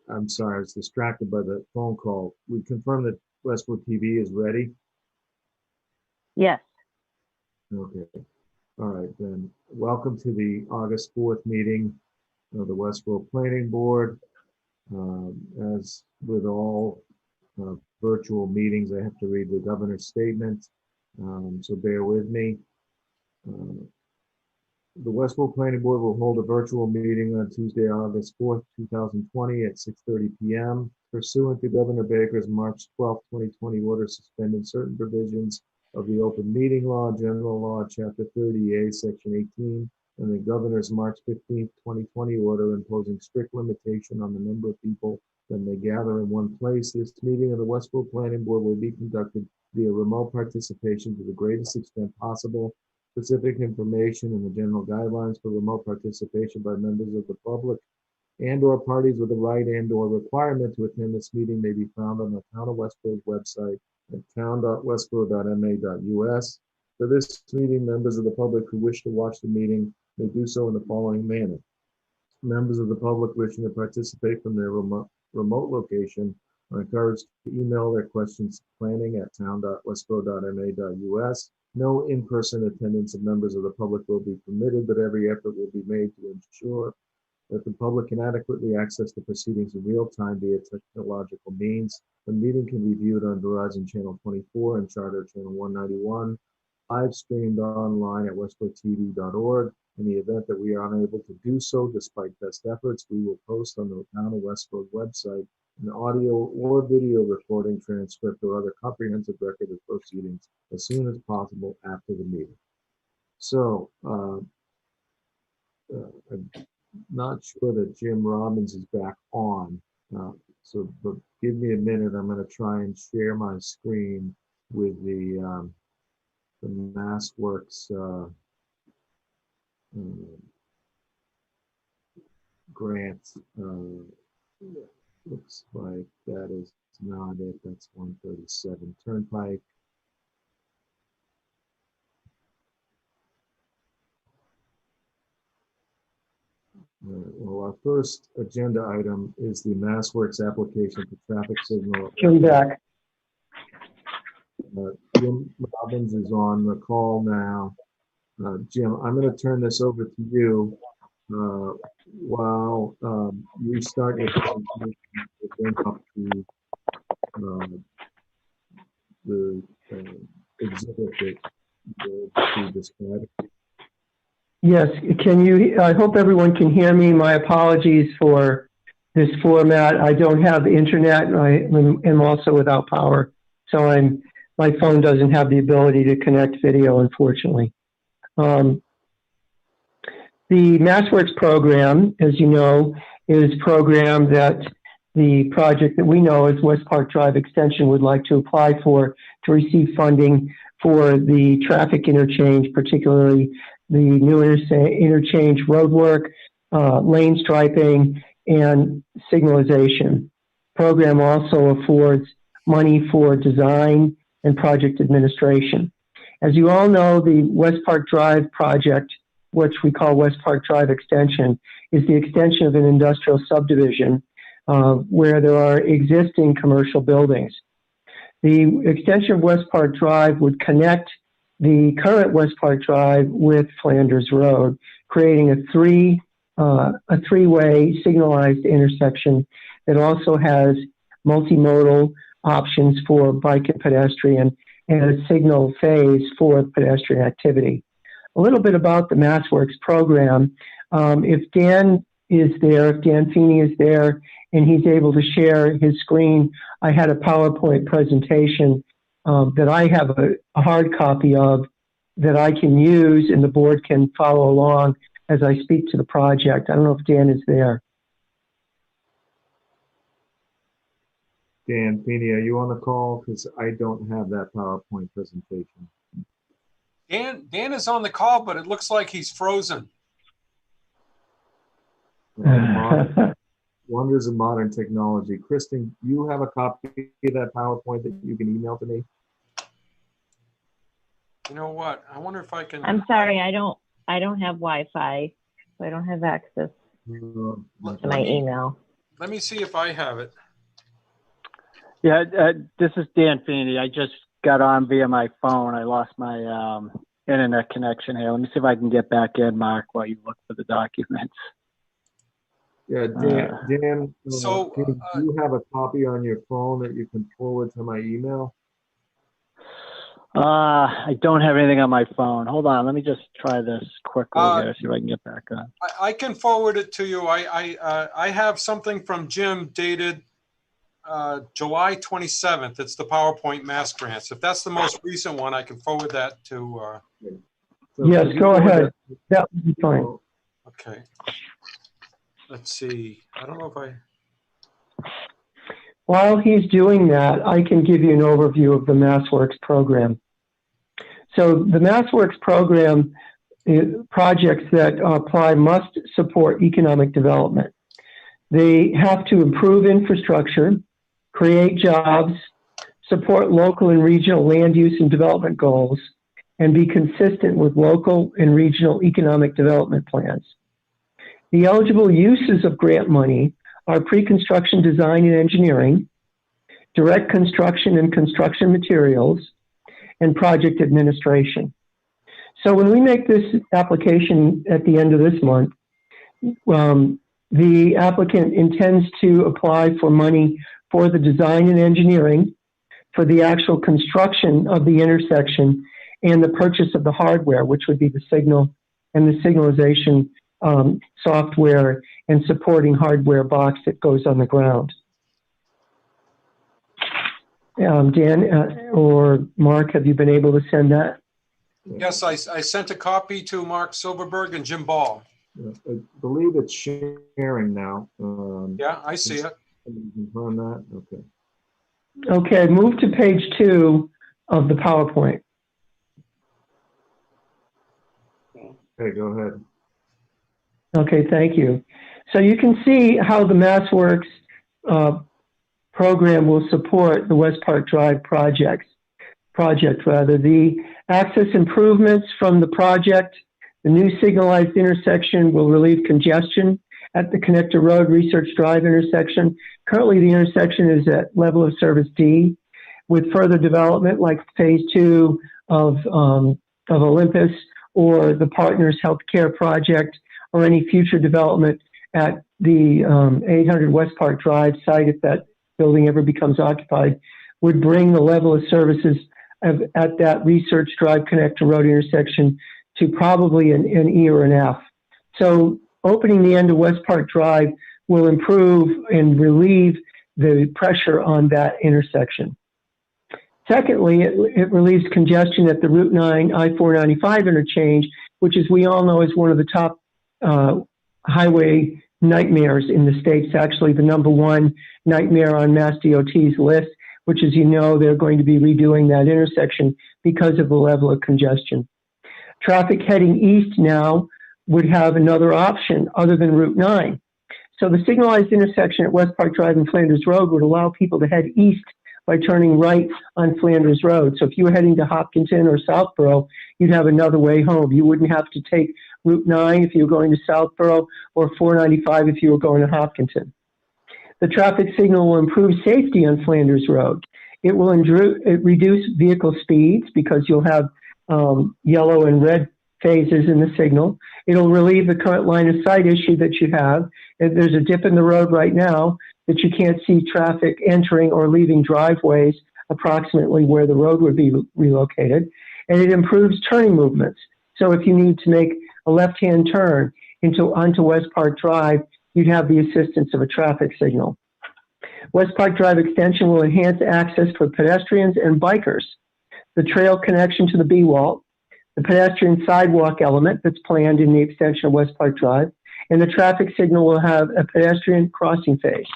I'm sorry, I was distracted by the phone call. We confirmed that Westborough TV is ready? Yes. Okay. All right, then. Welcome to the August 4th meeting of the Westborough Planning Board. As with all virtual meetings, I have to read the governor's statement, so bear with me. The Westborough Planning Board will hold a virtual meeting on Tuesday, August 4th, 2020 at 6:30 p.m. pursuant to Governor Baker's March 12th, 2020 order suspending certain provisions of the Open Meeting Law, General Law, Chapter 30A, Section 18, and the Governor's March 15th, 2020 order imposing strict limitation on the number of people that may gather in one place. This meeting of the Westborough Planning Board will be conducted via remote participation to the greatest extent possible. Specific information and the general guidelines for remote participation by members of the public and/or parties with a right and/or requirement to attend this meeting may be found on the Town of Westborough's website at town.westborough.ma.us. For this meeting, members of the public who wish to watch the meeting may do so in the following manner. Members of the public wishing to participate from their remote location are encouraged to email their questions to planning@town.westborough.ma.us. No in-person attendance of members of the public will be permitted, but every effort will be made to ensure that the public can adequately access the proceedings in real time via technological means. The meeting can be viewed on Verizon Channel 24 and Charter Channel 191, live streamed online at westboroughtv.org. In the event that we are unable to do so, despite best efforts, we will post on the Town of Westborough website an audio or video recording, transcript, or other comprehensive record of proceedings as soon as possible after the meeting. So, I'm not sure that Jim Robbins is back on. But give me a minute. I'm going to try and share my screen with the MassWorks grant. Looks like that is not it. That's 137 Turnpike. Well, our first agenda item is the MassWorks application for traffic signal. Jim back. Jim Robbins is on the call now. Jim, I'm going to turn this over to you while you start your presentation to bring up the exhibit that you described. Yes, can you, I hope everyone can hear me. My apologies for this format. I don't have internet and I am also without power. So my phone doesn't have the ability to connect video, unfortunately. The MassWorks program, as you know, is a program that the project that we know as West Park Drive Extension would like to apply for to receive funding for the traffic interchange, particularly the new interchange roadwork, lane striping, and signalization. Program also affords money for design and project administration. As you all know, the West Park Drive project, which we call West Park Drive Extension, is the extension of an industrial subdivision where there are existing commercial buildings. The extension of West Park Drive would connect the current West Park Drive with Flanders Road, creating a three-way signalized intersection that also has multimodal options for bike and pedestrian and a signal phase for pedestrian activity. A little bit about the MassWorks program. If Dan is there, if Dan Feeney is there, and he's able to share his screen, I had a PowerPoint presentation that I have a hard copy of that I can use and the board can follow along as I speak to the project. I don't know if Dan is there. Dan Feeney, are you on the call? Because I don't have that PowerPoint presentation. Dan is on the call, but it looks like he's frozen. Wonders of modern technology. Kristen, you have a copy of that PowerPoint that you can email to me? You know what? I wonder if I can. I'm sorry, I don't have Wi-Fi, so I don't have access to my email. let me see if I have it. Yeah, this is Dan Feeney. I just got on via my phone. I lost my internet connection here. Let me see if I can get back in, Mark, while you look for the documents. Yeah, Dan, So, do you have a copy on your phone that you can forward to my email? I don't have anything on my phone. Hold on. Let me just try this quickly here, see if I can get back on. I can forward it to you. I have something from Jim dated July 27th. It's the PowerPoint mass grants. If that's the most recent one, I can forward that to. So Yes, could you go forward ahead. That would be fine. Okay. Let's see. I don't know if I. While he's doing that, I can give you an overview of the MassWorks program. So the MassWorks program projects that apply must support economic development. They have to improve infrastructure, create jobs, support local and regional land use and development goals, and be consistent with local and regional economic development plans. The eligible uses of grant money are pre-construction design and engineering, direct construction and construction materials, and project administration. So when we make this application at the end of this month, the applicant intends to apply for money for the design and engineering, for the actual construction of the intersection, and the purchase of the hardware, which would be the signal and the signalization software and supporting hardware box that goes on the ground. Dan or Mark, have you been able to send that? Yes, I sent a copy to Mark Silverberg and Jim Ball. I believe it's sharing now. Yeah, I see it. Can you confirm that? Okay. Okay, move to page 2 of the PowerPoint. Okay, go ahead. Okay, thank you. So you can see how the MassWorks program will support the West Park Drive project. The access improvements from the project, the new signalized intersection will relieve congestion at the Connector Road Research Drive intersection. Currently, the intersection is at level of service D. With further development, like phase 2 of Olympus or the Partners Healthcare project, or any future development at the 800 West Park Drive site, if that building ever becomes occupied, would bring the level of services at that Research Drive Connector Road intersection to probably an E or an F. So opening the end of West Park Drive will improve and relieve the pressure on that intersection. Secondly, it relieves congestion at the Route 9 I-495 interchange, which, as we all know, is one of the top highway nightmares in the States, actually the #1 nightmare on Mass DOT's list, which, as you know, they're going to be redoing that intersection because of the level of congestion. Traffic heading east now would have another option other than Route 9. So the signalized intersection at West Park Drive and Flanders Road would allow people to head east by turning right on Flanders Road. So if you were heading to Hopkinton or Southborough, you'd have another way home. You wouldn't have to take Route 9 if you were going to Southborough, or 495 if you were going to Hopkinton. The traffic signal will improve safety on Flanders Road. It will reduce vehicle speeds because you'll have yellow and red phases in the signal. It'll relieve the current line of sight issue that you have. There's a dip in the road right now that you can't see traffic entering or leaving driveways approximately where the road would be relocated. And it improves turning movements. So if you need to make a left-hand turn onto West Park Drive, you'd have the assistance of a traffic signal. West Park Drive extension will enhance access for pedestrians and bikers. The trail connection to the B-Wall, the pedestrian sidewalk element that's planned in the extension of West Park Drive, and the traffic signal will have a pedestrian crossing phase.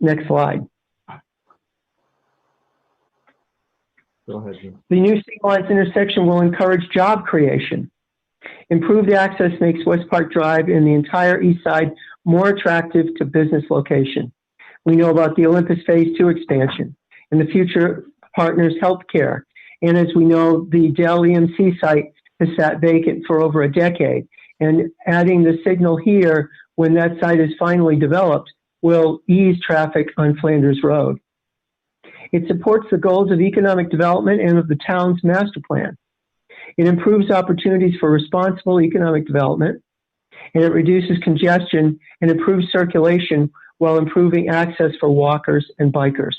Next slide. Go ahead, Jim. The new signalized intersection will encourage job creation. Improved access makes West Park Drive and the entire east side more attractive to business location. We know about the Olympus Phase 2 expansion and the future Partners Healthcare. And as we know, the Dell EMC site has sat vacant for over a decade. And adding the signal here, when that site is finally developed, will ease traffic on Flanders Road. It supports the goals of economic development and of the town's master plan. It improves opportunities for responsible economic development, and it reduces congestion and improves circulation while improving access for walkers and bikers.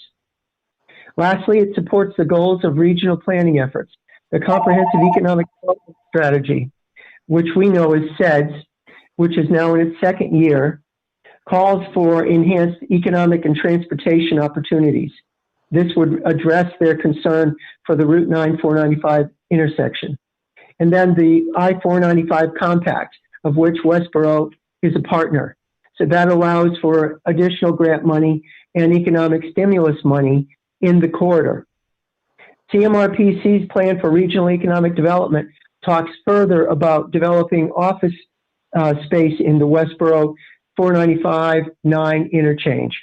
Lastly, it supports the goals of regional planning efforts. The Comprehensive Economic Development Strategy, which we know as CEDS, which is now in its second year, calls for enhanced economic and transportation opportunities. This would address their concern for the Route 9 495 intersection. And then the I-495 Compact, of which Westborough is a partner. So that allows for additional grant money and economic stimulus money in the corridor. CMRPC's plan for regional economic development talks further about developing office space in the Westborough 495-9 interchange.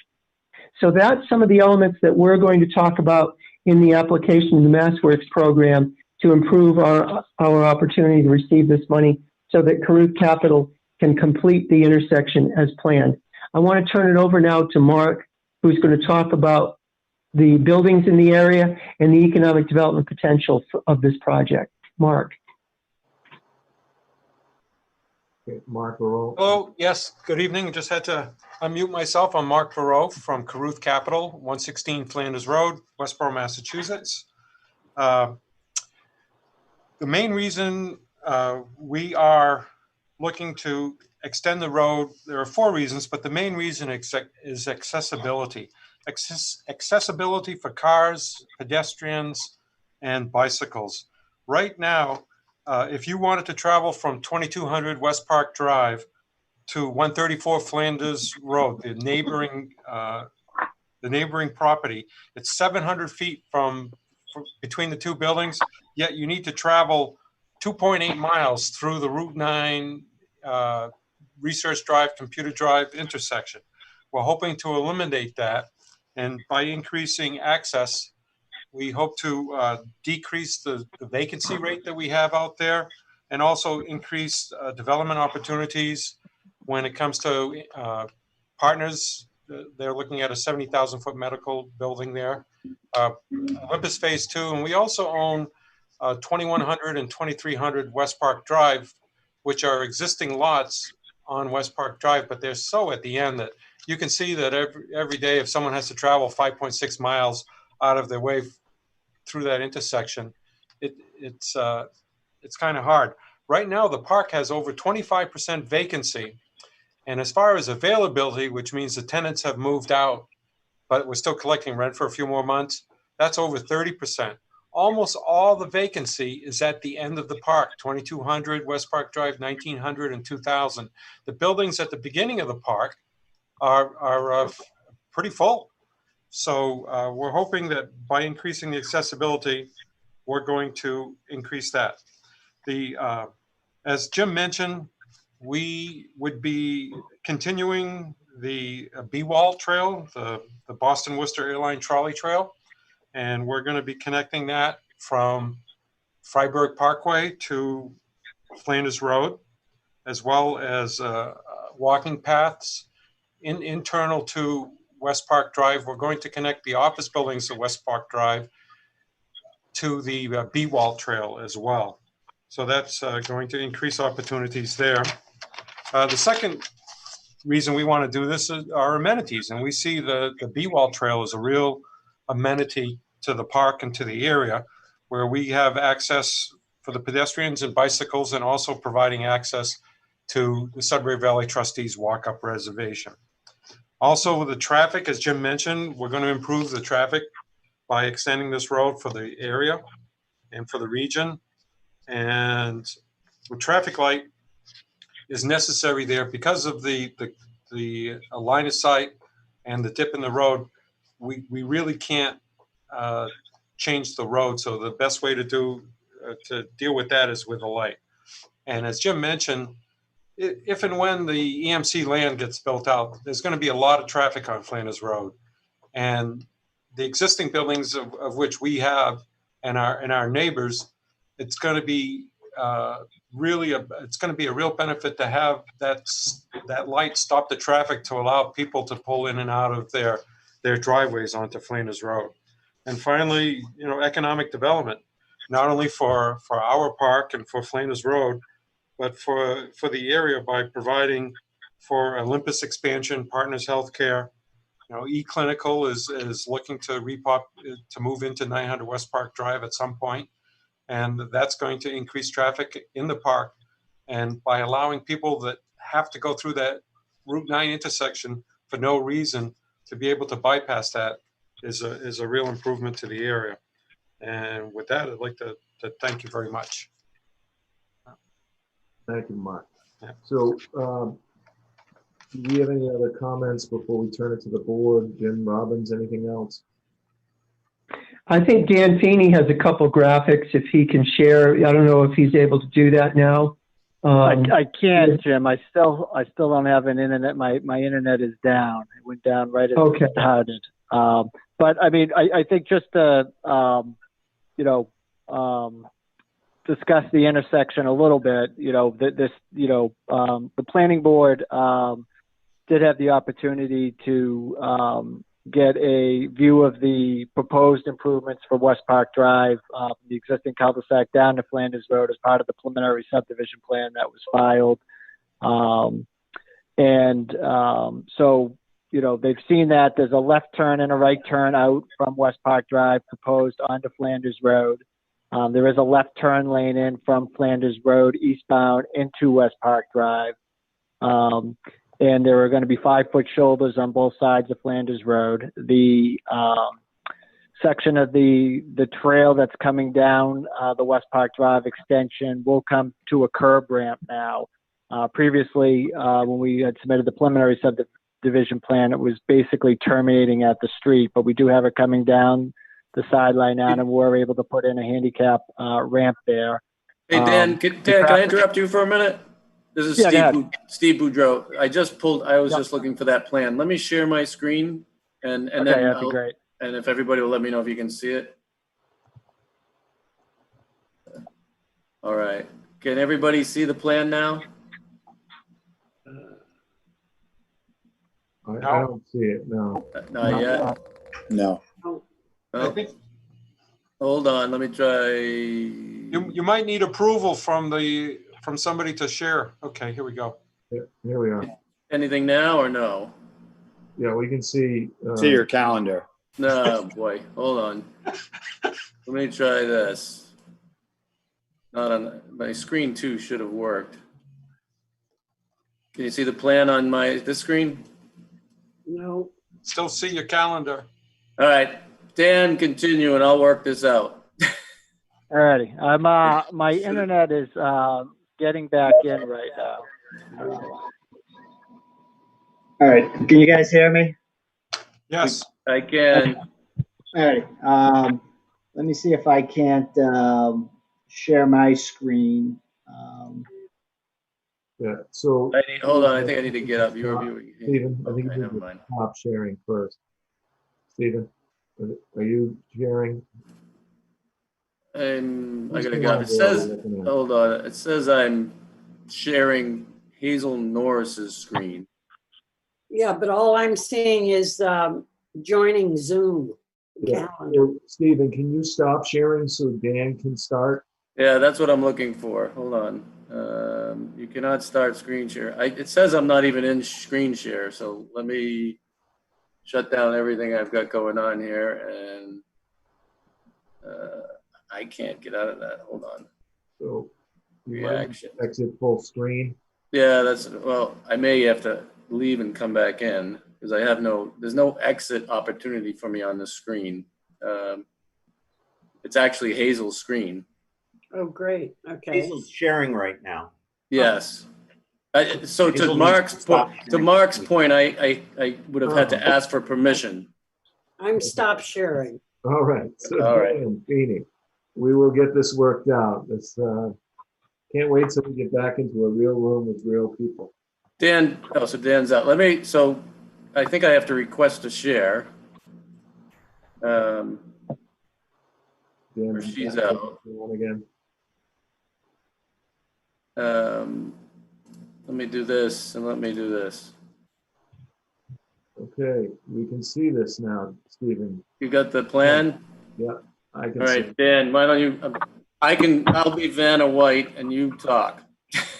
So that's some of the elements that we're going to talk about in the application of the MassWorks program to improve our opportunity to receive this money so that Caruth Capital can complete the intersection as planned. I want to turn it over now to Mark, who's going to talk about the buildings in the area and the economic development potential of this project. Mark. Okay, Mark Laurel. Hello, yes, good evening. Just had to unmute myself. I'm Mark Laurel from Caruth Capital, 116 Flanders Road, Westborough, Massachusetts. The main reason we are looking to extend the road, there are 4 reasons, but the main reason is accessibility. Accessibility for cars, pedestrians, and bicycles. Right now, if you wanted to travel from 2200 West Park Drive to 134 Flanders Road, the neighboring property, it's 700 feet from between the 2 buildings, yet you need to travel 2.8 miles through the Route 9 Research Drive, Computer Drive intersection. We're hoping to eliminate that, and by increasing access, we hope to decrease the vacancy rate that we have out there, and also increase development opportunities when it comes to partners. They're looking at a 70,000-foot medical building there. Olympus Phase 2, and we also own 2100 and 2300 West Park Drive, which are existing lots on West Park Drive, but they're so at the end that you can see that every day if someone has to travel 5.6 miles out of their way through that intersection, it's kind of hard. Right now, the park has over 25% vacancy. And as far as availability, which means the tenants have moved out, but we're still collecting rent for a few more months, that's over 30%. Almost all the vacancy is at the end of the park, 2200 West Park Drive, 1900 and 2000. The buildings at the beginning of the park are pretty full. So we're hoping that by increasing the accessibility, we're going to increase that. As Jim mentioned, we would be continuing the B-Wall Trail, the Boston Worcester Airline Trolley Trail, and we're going to be connecting that from Freiburg Parkway to Flanders Road, as well as walking paths internal to West Park Drive. We're going to connect the office buildings of West Park Drive to the B-Wall Trail as well. So that's going to increase opportunities there. The second reason we want to do this is our amenities, and we see the B-Wall Trail as a real amenity to the park and to the area, where we have access for the pedestrians and bicycles, and also providing access to the Sudbury Valley Trustees walk-up reservation. Also, with the traffic, as Jim mentioned, we're going to improve the traffic by extending this road for the area and for the region. And the traffic light is necessary there because of the line of sight and the dip in the road. We really can't change the road. So the best way to deal with that is with a light. And as Jim mentioned, if and when the EMC land gets built out, there's going to be a lot of traffic on Flanders Road. And the existing buildings of which we have and our neighbors, it's going to be it's going to be a real benefit to have that that light stop the traffic to allow people to pull in and out of their driveways onto Flanders Road. And finally, economic development, not only for our park and for Flanders Road, but for the area by providing for Olympus expansion, Partners Healthcare. eClinical is looking to move into 900 West Park Drive at some point, and that's going to increase traffic in the park. And by allowing people that have to go through that Route 9 intersection for no reason to be able to bypass that is a real improvement to the area. And with that, I'd like to thank you very much. Thank you, Mark. Yeah. So, do we have any other comments before we turn it to the board? Jim Robbins, anything else? I think Dan Feeney has a couple graphics if he can share. I don't know if he's able to do that now. I can't, Jim. I still don't have an internet. My internet is down. It went down right as it started. But I mean, I think just to discuss the intersection a little bit. The planning board did have the opportunity to get a view of the proposed improvements for West Park Drive, the existing cul-de-sac down to Flanders Road as part of the preliminary subdivision plan that was filed. So, they've seen that there's a left turn and a right turn out from West Park Drive proposed onto Flanders Road. There is a left turn lane in from Flanders Road eastbound into West Park Drive. And there are going to be 5-foot shoulders on both sides of Flanders Road. The section of the trail that's coming down the West Park Drive extension will come to a curb ramp now. Previously, when we had submitted the preliminary subdivision plan, it was basically terminating at the street, but we do have it coming down the sideline now, and we're able to put in a handicap ramp there. Hey, Dan, can I interrupt you for a minute? This is Steve Boudreau. I was just looking for that plan. Let me share my screen, and then that'd be great. And if everybody will let me know if you can see it. All right. Can everybody see the plan now? I don't see it, no. Not yet? No. I think. Hold on, let me try. You might need approval from somebody to share. Okay, here we go. Yeah, here we are. Anything now or no? Yeah, we can see. See your calendar. No, boy, hold on. Let me try this. Not on my screen too should have worked. Can you see the plan on this screen? No. Still see your calendar. All right, Dan, continue, and I'll work this out. Alrighty. My internet is getting back in right now. All right. Can you guys hear me? Yes. I can. All right. Let me see if I can't share my screen. Yeah, so. Hold on, I think I need to get up. You're viewing. Stephen, I think Okay, you never need to mind. stop sharing first. Stephen, are you sharing? I gotta go. It says, hold on. It says I'm sharing Hazel Norris's screen. Yeah, but all I'm seeing is joining Zoom calendar. Stephen, can you stop sharing so Dan can start? Yeah, that's what I'm looking for. Hold on. You cannot start screen share. It says I'm not even in screen share, so let me shut down everything I've got going on here, and I can't get out of that. Hold on. So you might Reaction. exit full screen. Yeah, well, I may have to leave and come back in because there's no exit opportunity for me on this screen. It's actually Hazel's screen. Oh, great. Okay. Hazel's sharing right now. Yes. So to Mark's point, I would have had to ask for permission. I'm stop sharing. All right. So All right. Dan Feeney, we will get this worked out. Can't wait till we get back into a real room with real people. Dan, so Dan's out. So I think I have to request to share. Dan, Or she's out. Again. Let me do this and let me do this. Okay, we can see this now, Stephen. You got the plan? Yeah, I can All see. right, Dan, why don't you, I'll be Vanna White and you talk.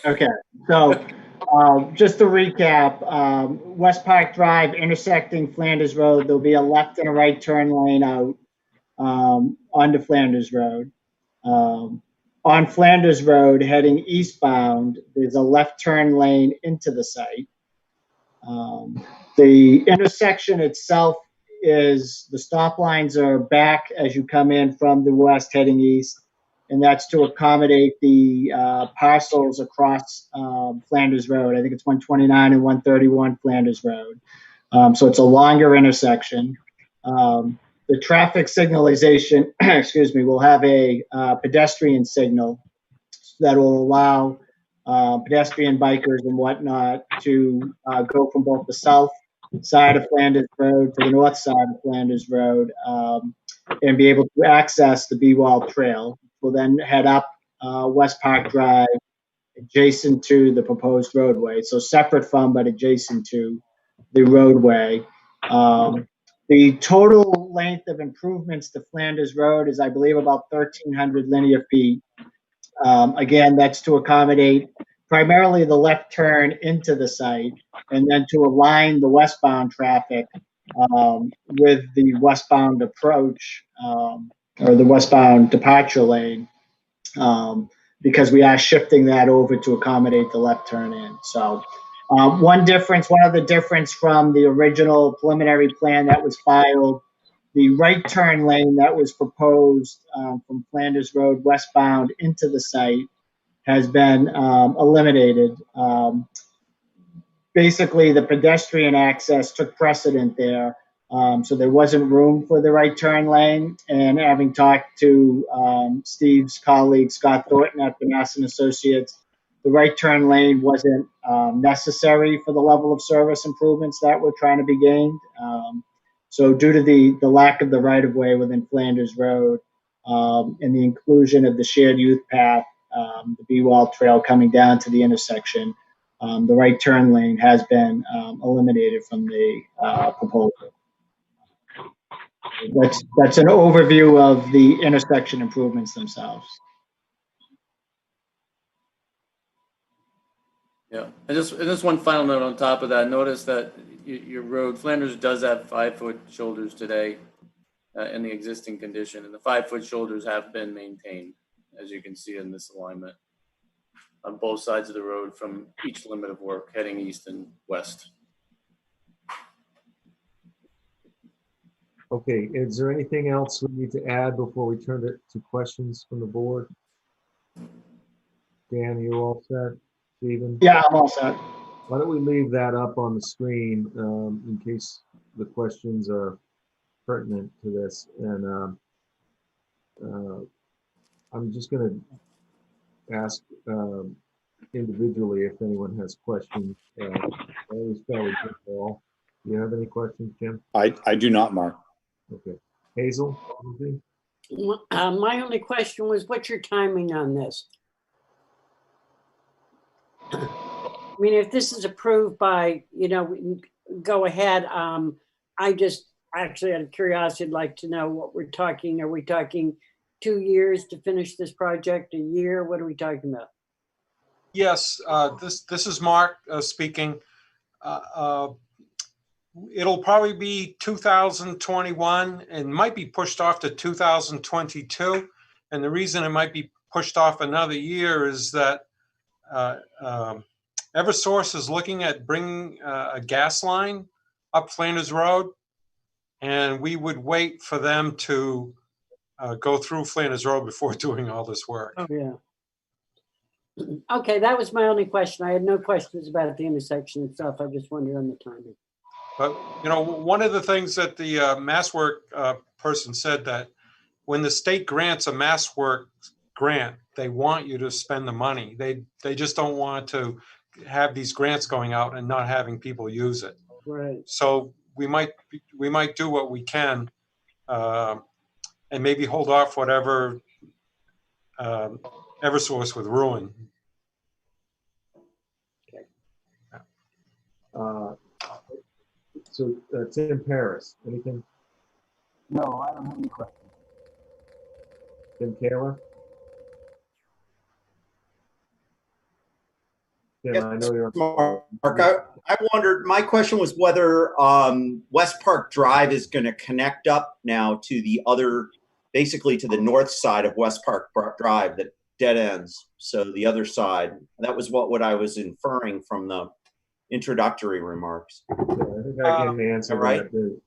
Okay, so just to recap, West Park Drive intersecting Flanders Road, there'll be a left and a right turn lane out onto Flanders Road. On Flanders Road, heading eastbound, there's a left turn lane into the site. The intersection itself is, the stop lines are back as you come in from the west heading east, and that's to accommodate the parcels across Flanders Road. I think it's 129 and 131 Flanders Road. So it's a longer intersection. The traffic signalization, excuse me, will have a pedestrian signal that will allow pedestrian bikers and whatnot to go from both the south side of Flanders Road to the north side of Flanders Road and be able to access the B-Wall Trail. We'll then head up West Park Drive adjacent to the proposed roadway. So separate from but adjacent to the roadway. The total length of improvements to Flanders Road is, I believe, about 1,300 linear feet. Again, that's to accommodate primarily the left turn into the site and then to align the westbound traffic with the westbound approach or the westbound departure lane because we are shifting that over to accommodate the left turn in. So one other difference from the original preliminary plan that was filed, the right turn lane that was proposed from Flanders Road westbound into the site has been eliminated. Basically, the pedestrian access took precedent there. So there wasn't room for the right turn lane. And having talked to Steve's colleague, Scott Thornton at Banasson Associates, the right turn lane wasn't necessary for the level of service improvements that were trying to be gained. So due to the lack of the right-of-way within Flanders Road and the inclusion of the shared youth path, the B-Wall Trail coming down to the intersection, the right turn lane has been eliminated from the proposal. That's an overview of the intersection improvements themselves. Yeah, and just one final note on top of that. Notice that your road, Flanders does have 5-foot shoulders today in the existing condition, and the 5-foot shoulders have been maintained, as you can see in this alignment, on both sides of the road from each limit of work heading east and west. Okay, is there anything else we need to add before we turn it to questions from the board? Dan, you all set? Stephen? Yeah, I'm all set. Why don't we leave that up on the screen in case the questions are pertinent to this? And I'm just going to ask individually if anyone has questions. I always start with Jim Ball. Do you have any questions, Jim? I do not, Mark. Okay. Hazel? Anything? My only question was, what's your timing on this? I mean, if this is approved by, we can go ahead. I just actually, out of curiosity, would like to know what we're talking. Are we talking 2 years to finish this project? A year? What are we talking about? Yes, this is Mark speaking. It'll probably be 2021 and might be pushed off to 2022. And the reason it might be pushed off another year is that Eversource is looking at bringing a gas line up Flanders Road, and we would wait for them to go through Flanders Road before doing all this work. Oh, yeah. Okay, that was my only question. I had no questions about the intersection itself. I just wondered on the timing. But, one of the things that the MassWork person said, that when the state grants a MassWork grant, they want you to spend the money. They just don't want to have these grants going out and not having people use it. Right. So we might do what we can and maybe hold off whatever Eversource would ruin. Okay. So Tim Paris, anything? No, I don't have any questions. Tim Kaler? Tim, Yes, I know you're. Mark, I wondered, my question was whether West Park Drive is going to connect up now to the other, basically to the north side of West Park Drive that dead ends. So the other side, that was what I was inferring from the introductory remarks. I think I can answer right? that.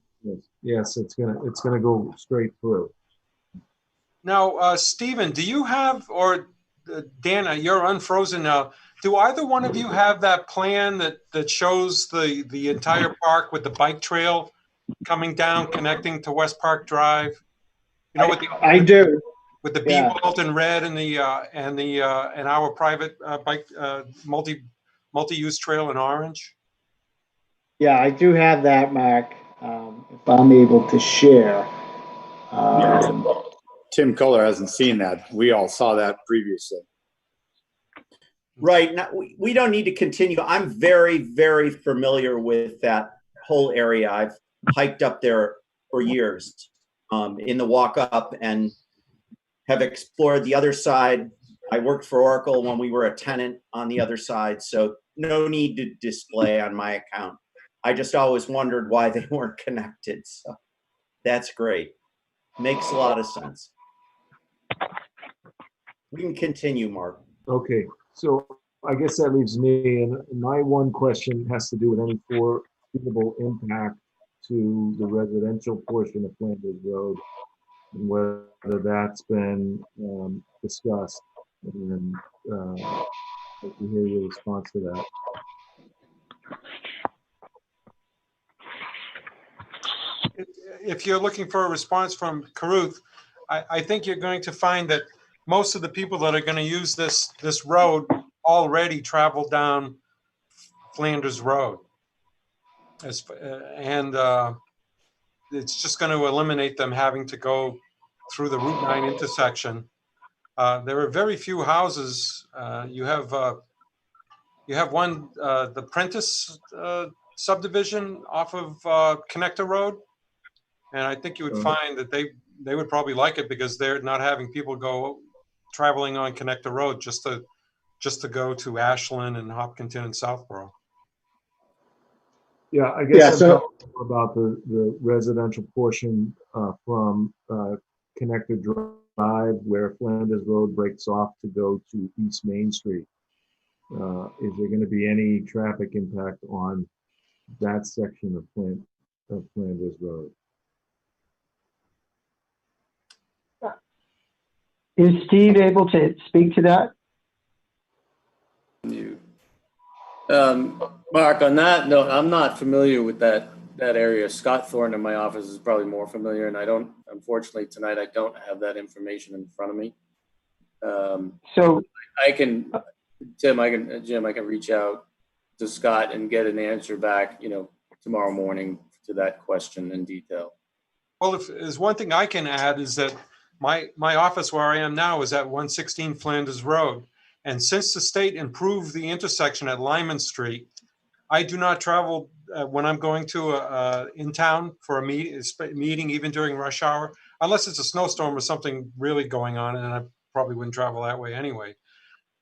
Yes, it's gonna go straight through. Now, Stephen, do you have, or Dana, you're unfrozen now. Do either one of you have that plan that shows the entire park with the bike trail coming down, connecting to West Park Drive? You know, I do. with the Yeah. B-Walt in red and our private bike multi-use trail in orange. Yeah, I do have that, Mark. If I'm able to share. Tim Kohler hasn't seen that. We all saw that previously. Right. Now, we don't need to continue. I'm very, very familiar with that whole area. I've hiked up there for years in the walk up and have explored the other side. I worked for Oracle when we were a tenant on the other side, so no need to display on my account. I just always wondered why they weren't connected. So that's great. Makes a lot of sense. We can continue, Mark. Okay, so I guess that leaves me, and my one question has to do with any foreseeable impact to the residential portion of Flanders Road, and whether that's been discussed. And I'd like to hear your response to that. If you're looking for a response from Caruth, I think you're going to find that most of the people that are going to use this road already travel down Flanders Road. It's just going to eliminate them having to go through the Route 9 intersection. There are very few houses. You have one, the Prentice subdivision off of Connector Road. And I think you would find that they would probably like it because they're not having people go traveling on Connector Road just to go to Ashland and Hopkinton and Southborough. Yeah, I guess Yeah, I'm so- talking about the residential portion from Connector Drive where Flanders Road breaks off to go to East Main Street. Is there going to be any traffic impact on that section of Flanders Road? Is Steve able to speak to that? Mark, on that note, I'm not familiar with that area. Scott Thorne in my office is probably more familiar, and unfortunately tonight, I don't have that information in front of me. So Jim, I can reach out to Scott and get an answer back, tomorrow morning to that question in detail. Well, if there's one thing I can add is that my office where I am now is at 116 Flanders Road. And since the state improved the intersection at Lyman Street, I do not travel when I'm going to in town for a meeting, even during rush hour, unless it's a snowstorm or something really going on, and I probably wouldn't travel that way anyway.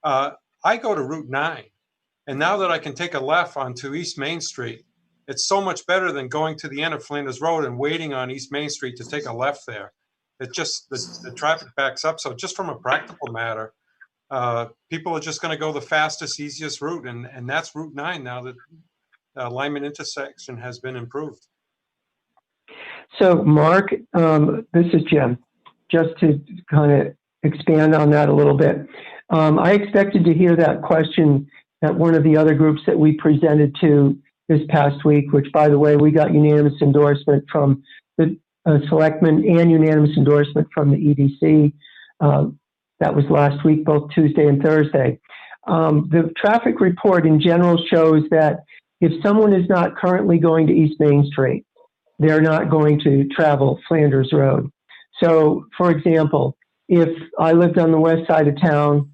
I go to Route 9, and now that I can take a left onto East Main Street, it's so much better than going to the end of Flanders Road and waiting on East Main Street to take a left there. It just, the traffic backs up. So just from a practical matter, people are just going to go the fastest, easiest route. And that's Route 9 now that Lyman intersection has been improved. So Mark, this is Jim. Just to kind of expand on that a little bit. I expected to hear that question at one of the other groups that we presented to this past week, which, by the way, we got unanimous endorsement from the selectmen and unanimous endorsement from the EDC. That was last week, both Tuesday and Thursday. The traffic report in general shows that if someone is not currently going to East Main Street, they're not going to travel Flanders Road. So, for example, if I lived on the west side of town,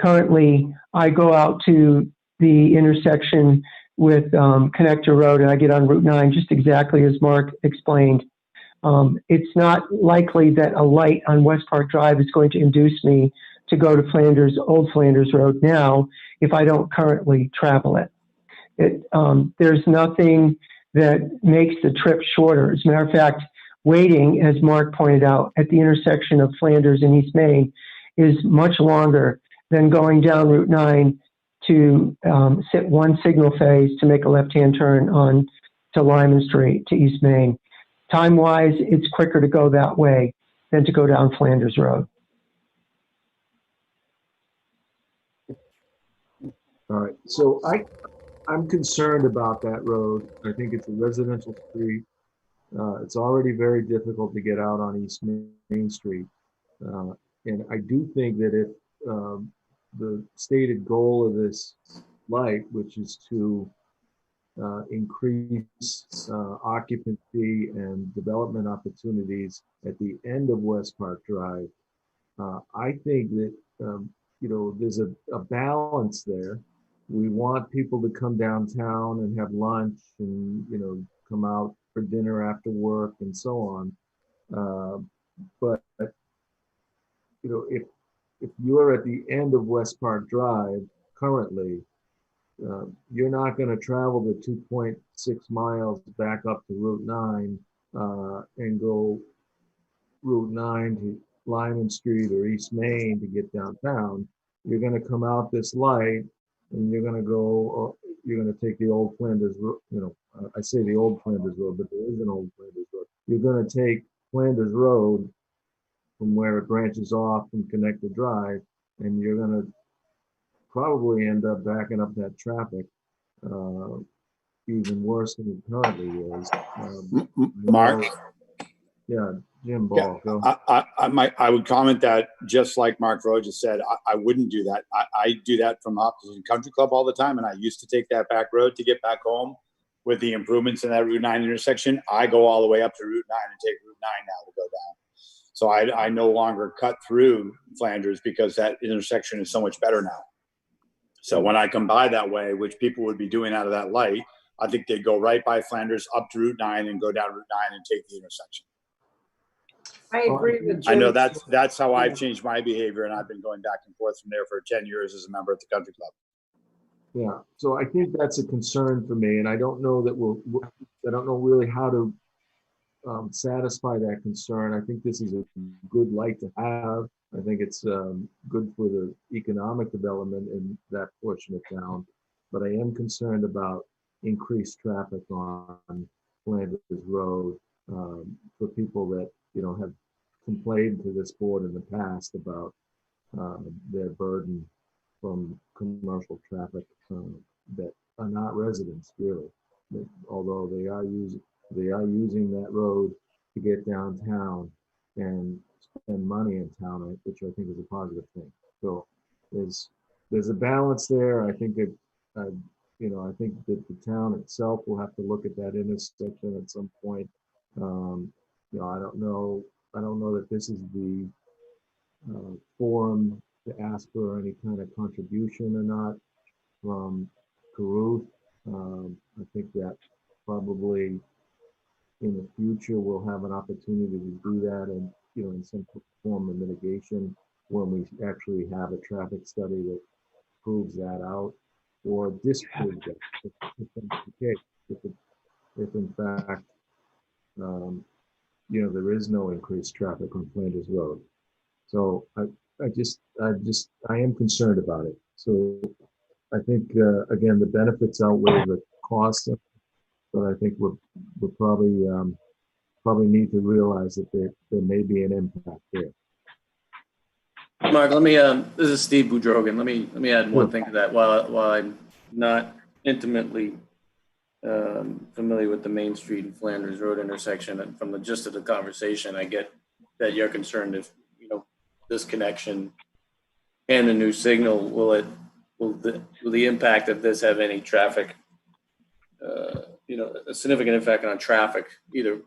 currently I go out to the intersection with Connector Road and I get on Route 9, just exactly as Mark explained. It's not likely that a light on West Park Drive is going to induce me to go to Old Flanders Road now if I don't currently travel it. There's nothing that makes the trip shorter. As a matter of fact, waiting, as Mark pointed out, at the intersection of Flanders and East Main is much longer than going down Route 9 to sit one signal phase to make a left-hand turn on to Lyman Street to East Main. Time-wise, it's quicker to go that way than to go down Flanders Road. All right, so I'm concerned about that road. I think it's a residential street. It's already very difficult to get out on East Main Street. And I do think that if the stated goal of this light, which is to increase occupancy and development opportunities at the end of West Park Drive, I think that, there's a balance there. We want people to come downtown and have lunch and, come out for dinner after work and so on. But, if you're at the end of West Park Drive currently, you're not going to travel the 2.6 miles back up to Route 9 and go Route 9 to Lyman Street or East Main to get downtown. You're going to come out this light and you're going to go, you're going to take the old Flanders Road, I say the old Flanders Road, but there is an old Flanders Road. You're going to take Flanders Road from where it branches off from Connector Drive, and you're going to probably end up backing up that traffic even worse than it currently is. Mark? Yeah, Jim Ball, go. I would comment that just like Mark Rowe just said, I wouldn't do that. I do that from Opposition Country Club all the time, and I used to take that back road to get back home. With the improvements in that Route 9 intersection, I go all the way up to Route 9 and take Route 9 now to go down. So I no longer cut through Flanders because that intersection is so much better now. So when I come by that way, which people would be doing out of that light, I think they'd go right by Flanders up to Route 9 and go down Route 9 and take the intersection. I agree with Jim. I know that's how I've changed my behavior, and I've been going back and forth from there for 10 years as a member at the country club. Yeah, so I think that's a concern for me, and I don't know that I don't know really how to satisfy that concern. I think this is a good light to have. I think it's good for the economic development in that portion of town, but I am concerned about increased traffic on Flanders Road for people that have complained to this board in the past about their burden from commercial traffic that are not residents really, although they are using that road to get downtown and spend money in town, which I think is a positive thing. So there's a balance there. I think that I think that the town itself will have to look at that intersection at some point. I don't know that this is the forum to ask for any kind of contribution or not from Caruth. I think that probably in the future we'll have an opportunity to do that, and in some form of mitigation when we actually have a traffic study that proves that out or disproves it. If that's the case, if in fact there is no increased traffic on Flanders Road. So I am concerned about it. So I think again the benefits outweigh the costs, but I think we're probably need to realize that there may be an impact there. Mark, let me. This is Steve Boudrogan. Let me add one thing to that. While I'm not intimately familiar with the Main Street and Flanders Road intersection, and from the gist of the conversation, I get that you're concerned if this connection and a new signal will the impact of this have any traffic? A significant impact on traffic, either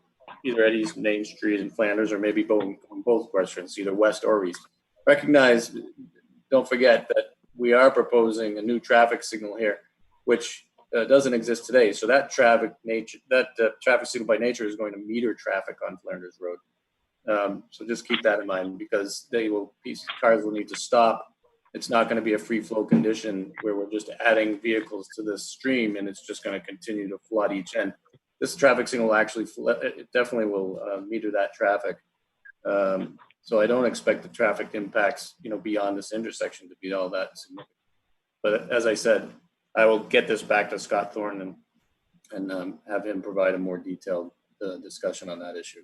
at East Main Street and Flanders, or maybe on both questions, either west or east. Don't forget that we are proposing a new traffic signal here, which doesn't exist today. So that traffic signal by nature is going to meter traffic on Flanders Road. So just keep that in mind, because cars will need to stop. It's not going to be a free flow condition where we're just adding vehicles to the stream and it's just going to continue to flood each end. This traffic signal will actually, it definitely will meter that traffic. So I don't expect the traffic impacts, beyond this intersection to be all that significant. But as I said, I will get this back to Scott Thorne and have him provide a more detailed discussion on that issue.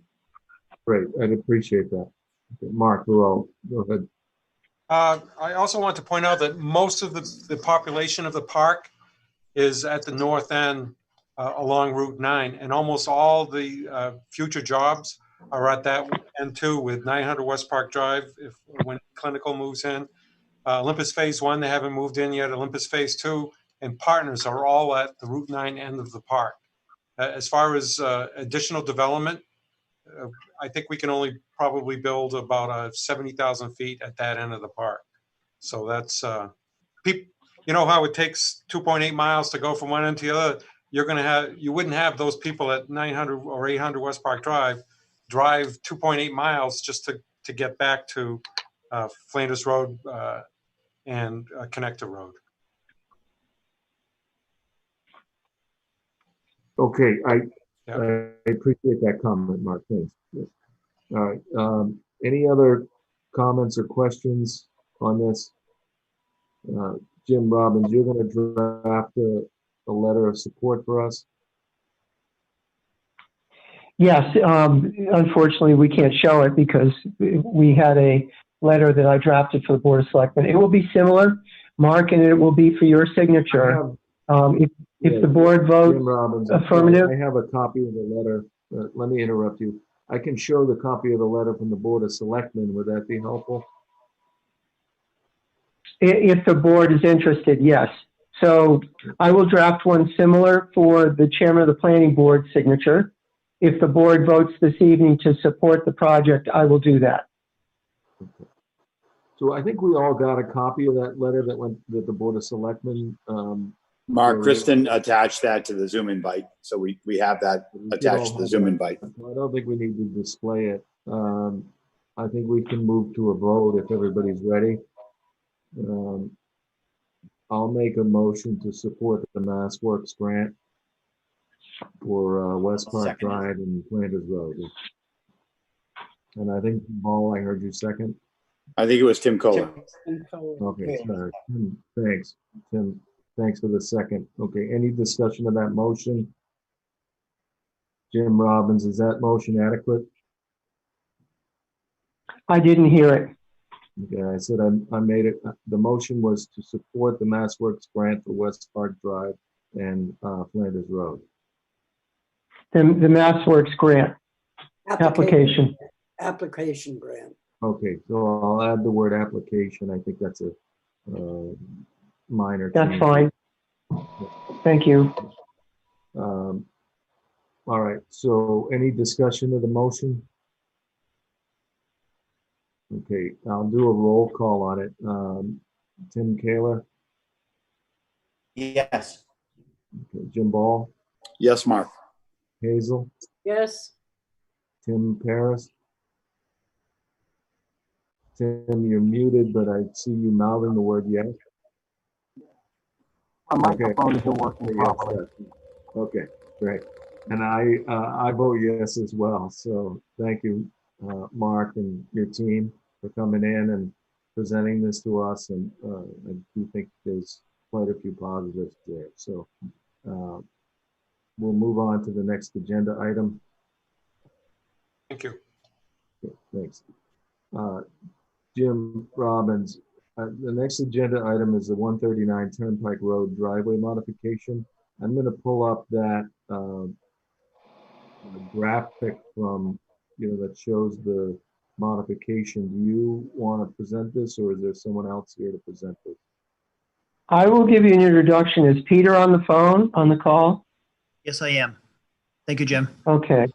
Great, I'd appreciate that. Okay, Mark, go ahead. I also want to point out that most of the population of the park is at the north end along Route 9, and almost all the future jobs are at that end too, with 900 West Park Drive when Clinical moves in. Olympus Phase 1, they haven't moved in yet. Olympus Phase 2 and Partners are all at the Route 9 end of the park. As far as additional development, I think we can only probably build about 70,000 feet at that end of the park. So that's, you know how it takes 2.8 miles to go from one end to the other? You wouldn't have those people at 900 or 800 West Park Drive drive 2.8 miles just to get back to Flanders Road and Connector Road. Okay, I Yeah. appreciate that comment, Mark. Thanks. All right. Any other comments or questions on this? Jim Robbins, you're going to draft a letter of support for us? Yes, unfortunately, we can't show it because we had a letter that I drafted for the Board of Selectmen. It will be similar, Mark, and it will be for your signature. If the board votes Jim Robbins, affirmative. I have a copy of the letter. Let me interrupt you. I can show the copy of the letter from the Board of Selectmen. Would that be helpful? If the board is interested, yes. So I will draft one similar for the chairman of the planning board signature. If the board votes this evening to support the project, I will do that. Okay. So I think we all got a copy of that letter that the Board of Selectmen. Mark, Kristen attached that to the Zoom invite. So we have that attached to the Zoom invite. I don't think we need to display it. I think we can move to a vote if everybody's ready. I'll make a motion to support the MassWorks grant for West Park Drive and Flanders Road. And I think, Paul, I heard you second. I think it was Tim Kohler. Okay, sorry. Thanks, Tim. Thanks for the second. Okay, any discussion of that motion? Jim Robbins, is that motion adequate? I didn't hear it. Okay, I said I made it. The motion was to support the MassWorks grant for West Park Drive and Flanders Road. The MassWorks grant application. Application grant. Okay, so I'll add the word application. I think that's a minor That's change. fine. Thank you. All right, so any discussion of the motion? Okay, I'll do a roll call on it. Tim Kaler? Yes. Okay, Jim Ball? Yes, Mark. Hazel? Yes. Tim Paris? Tim, you're muted, but I see you mouthing the word yes. My microphone isn't working properly. Yes. Okay, great. And I vote yes as well. So thank you, Mark and your team for coming in and presenting this to us. And I do think there's quite a few positives there. So we'll move on to the next agenda item. Thank you. Okay, thanks. Jim Robbins, the next agenda item is the 139 Turnpike Road driveway modification. I'm going to pull up that graphic from, that shows the modification. Do you want to present this, or is there someone else here to present this? I will give you an introduction. Is Peter on the phone, on the call? Yes, I am. Thank you, Jim. Okay.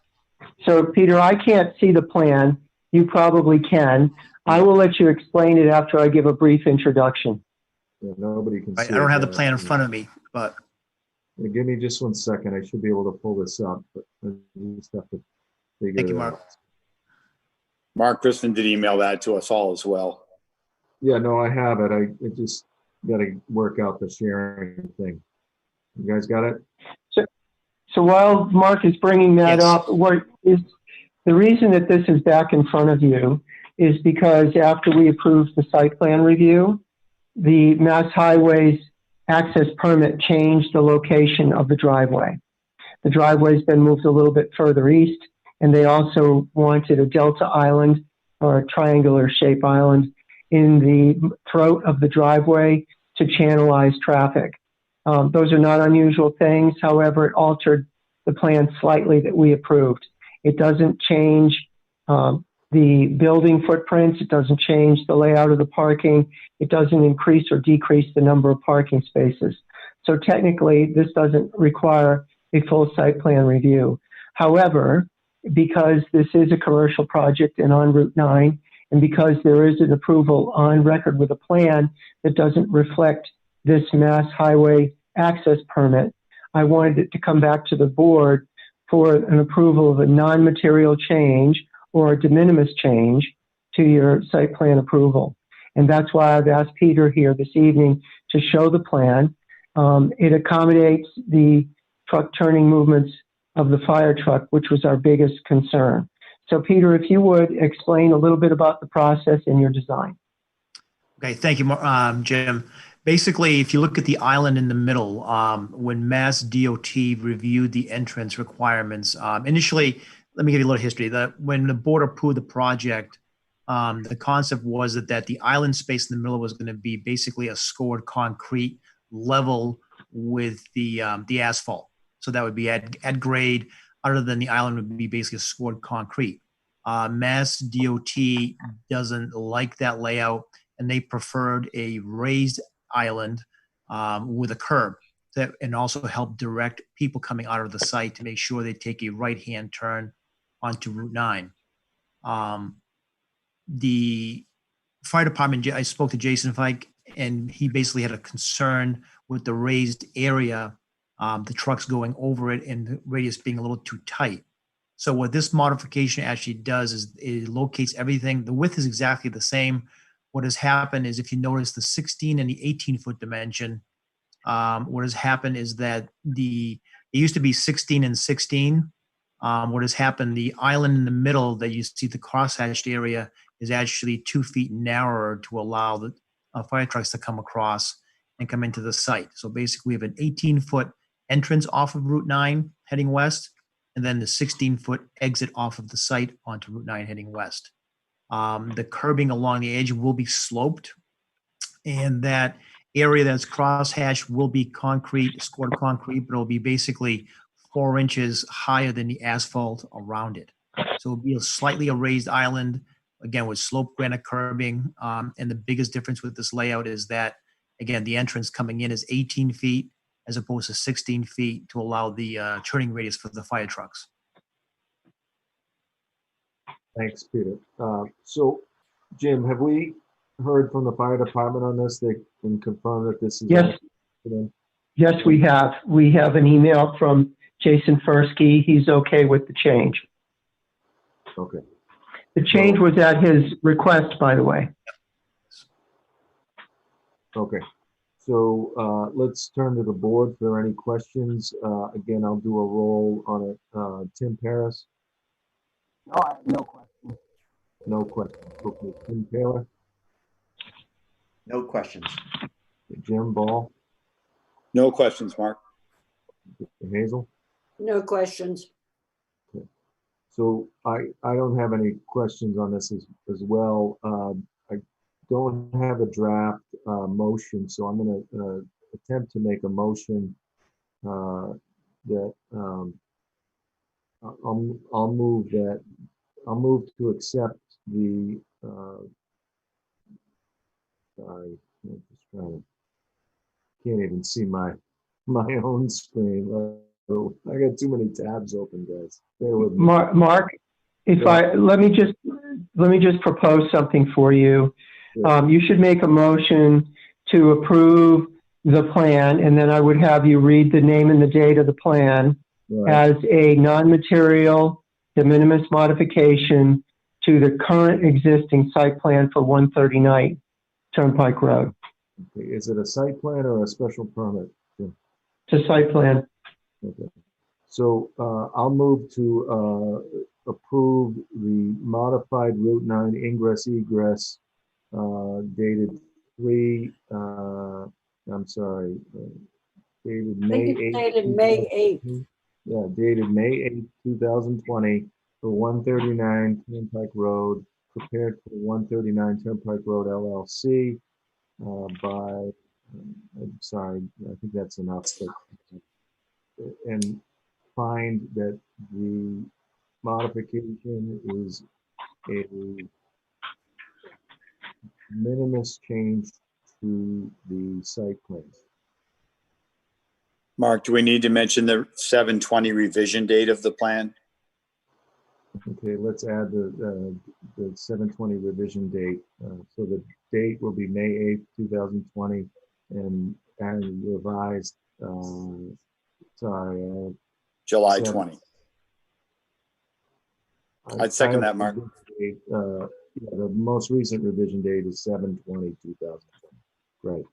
So, Peter, I can't see the plan. You probably can. I will let you explain it after I give a brief introduction. Yeah, nobody can see I don't it, have the plan in front of me, but Give me just 1 second. I should be able to pull this up, but I just have to figure Thank you, it Mark. out. Mark Kristen did email that to us all as well. Yeah, no, I have it. I just got to work out the sharing thing. You guys got it? So while Mark is bringing that Yes. up, what is the reason that this is back in front of you is because after we approved the site plan review, the Mass Highways access permit changed the location of the driveway. The driveway's been moved a little bit further east, and they also wanted a delta island or a triangular shape island in the throat of the driveway to channelize traffic. Those are not unusual things. However, it altered the plan slightly that we approved. It doesn't change the building footprints. It doesn't change the layout of the parking. It doesn't increase or decrease the number of parking spaces. So technically, this doesn't require a full site plan review. However, because this is a commercial project and on Route 9, and because there is an approval on record with a plan that doesn't reflect this Mass Highway access permit, I wanted it to come back to the board for an approval of a non-material change or a de minimis change to your site plan approval. And that's why I've asked Peter here this evening to show the plan. It accommodates the truck turning movements of the fire truck, which was our biggest concern. So Peter, if you would explain a little bit about the process and your design. Okay, thank you, Jim. Basically, if you look at the island in the middle, when Mass DOT reviewed the entrance requirements, initially, let me give you a little history. When the board approved the project, the concept was that the island space in the middle was going to be basically a scored concrete level with the asphalt. So that would be at grade, other than the island would be basically a scored concrete. Mass DOT doesn't like that layout, and they preferred a raised island with a curb and also help direct people coming out of the site to make sure they take a right-hand turn onto Route 9. The fire department, I spoke to Jason Fike, and he basically had a concern with the raised area, the trucks going over it and the radius being a little too tight. So what this modification actually does is it locates everything. The width is exactly the same. What has happened is, if you notice the 16 and the 18-foot dimension, what has happened is that it used to be 16 and 16. What has happened, the island in the middle that you see the cross-hatched area is actually 2 feet narrower to allow the fire trucks to come across and come into the site. So basically, we have an 18-foot entrance off of Route 9 heading west, and then the 16-foot exit off of the site onto Route 9 heading west. The curbing along the edge will be sloped, and that area that's cross-hatched will be concrete, scored concrete, but it'll be basically 4 inches higher than the asphalt around it. So it'll be a slightly raised island, again, with sloped granite curbing. And the biggest difference with this layout is that, again, the entrance coming in is 18 feet as opposed to 16 feet to allow the turning radius for the fire trucks. Thanks, Peter. So, Jim, have we heard from the fire department on this? They can confirm that this is. Yes. Yes, we have. We have an email from Jason Fursky. He's okay with the change. Okay. The change was at his request, by the way. Okay. So let's turn to the board for any questions. Again, I'll do a roll on it. Tim Paris? No, I have no question. No questions. Okay. Tim Taylor? No questions. Jim Ball? No questions, Mark. Hazel? No questions. Okay. So I don't have any questions on this as well. I don't have a draft motion, so I'm going to attempt to make a motion that I'll move to accept the sorry, I'm just trying to, can't even see my own screen. I got too many tabs open, guys. Bear with me. Mark, let me just propose something for you. Yeah. You should make a motion to approve the plan, and then I would have you read the name and the date of the plan Right. as a non-material de minimis modification to the current existing site plan for 139 Turnpike Road. Okay. Is it a site plan or a special permit? It's a site plan. Okay. So I'll move to approve the modified Route 9 ingress egress dated dated I May think it's 8th. dated May 8th. Yeah, dated May 8th, 2020 for 139 Turnpike Road, prepared for 139 Turnpike Road LLC I'm sorry, I think that's enough. And find that the modification is a minimus change to the site plan. Mark, do we need to mention the 7/20 revision date of the plan? Okay, let's add the 7/20 revision date. So the date will be May 8th, 2020, and revised, July 7. 20. I'd second that, Mark. Yeah, the most recent revision date is 7/20/2020. Right.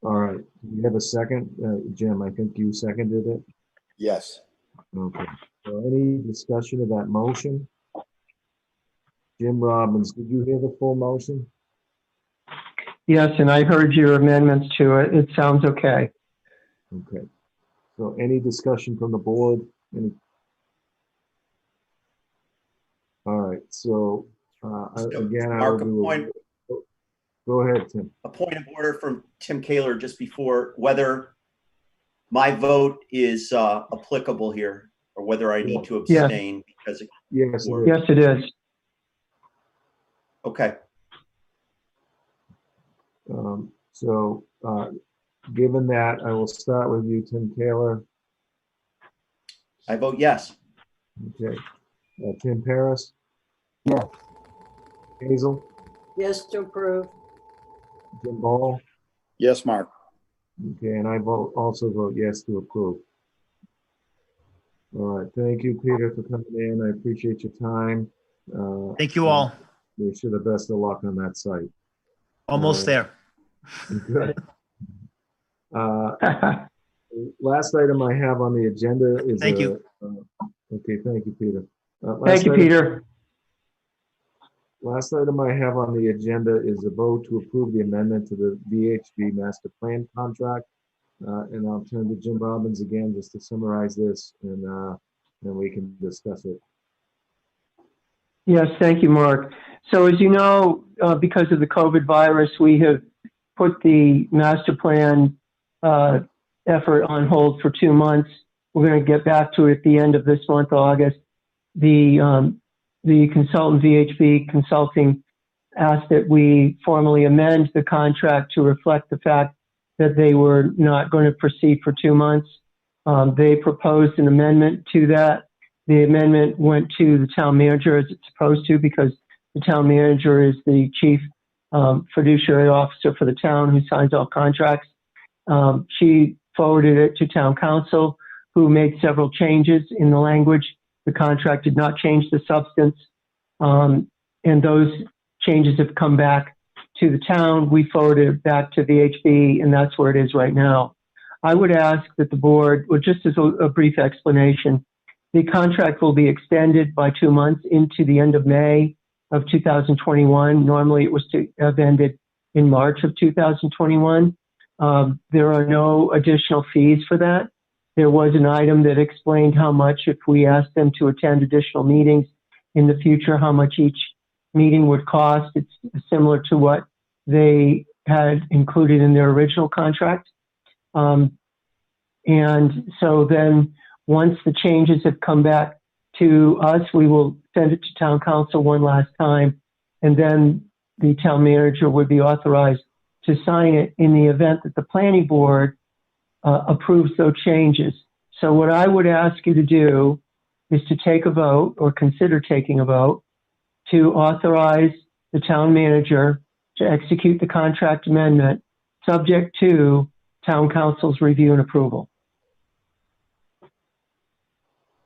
All right. Do you have a second? Jim, I think you seconded it. Yes. Okay. So any discussion of that motion? Jim Robbins, did you hear the full motion? Yes, and I heard your amendments to it. It sounds okay. Okay. So any discussion from the board? All right. So again, I will Mark, do go ahead, Tim. a point of order from Tim Kaler just before whether my vote is applicable here or whether I need to Yeah. abstain because it, Yes, it is. Yes, it is. okay. So given that, I will start with you, Tim Kaler. I vote yes. Okay. Tim Paris, Yes. Hazel, Yes, to approve. Jim Ball. Yes, Mark. Okay, and I also vote yes to approve. All right, thank you, Peter, for coming in. I appreciate your time. Thank you all. Wish you the best of luck on that site. Almost there. Good. Last item I have on the agenda is Thank you. Okay, thank you, Peter. Thank you, Peter. Last item I have on the agenda is a vote to approve the amendment to the VHB master plan contract. And I'll turn to Jim Robbins again just to summarize this, and then we can discuss it. Yes, thank you, Mark. So as you know, because of the COVID virus, we have put the master plan effort on hold for 2 months. We're going to get back to it at the end of this month, August. The consultant, VHB Consulting, asked that we formally amend the contract to reflect the fact that they were not going to proceed for 2 months. They proposed an amendment to that. The amendment went to the town manager as it's supposed to, because the town manager is the chief fiduciary officer for the town who signs all contracts. She forwarded it to town council, who made several changes in the language. The contract did not change the substance. And those changes have come back to the town. We forwarded it back to VHB, and that's where it is right now. I would ask that the board, or just as a brief explanation, the contract will be extended by 2 months into the end of May of 2021. Normally it was to have ended in March of 2021. There are no additional fees for that. There was an item that explained how much, if we asked them to attend additional meetings in the future, how much each meeting would cost. It's similar to what they had included in their original contract. And so then once the changes have come back to us, we will send it to town council one last time, and then the town manager would be authorized to sign it in the event that the planning board approves those changes. So what I would ask you to do is to take a vote, or consider taking a vote, to authorize the town manager to execute the contract amendment subject to town council's review and approval.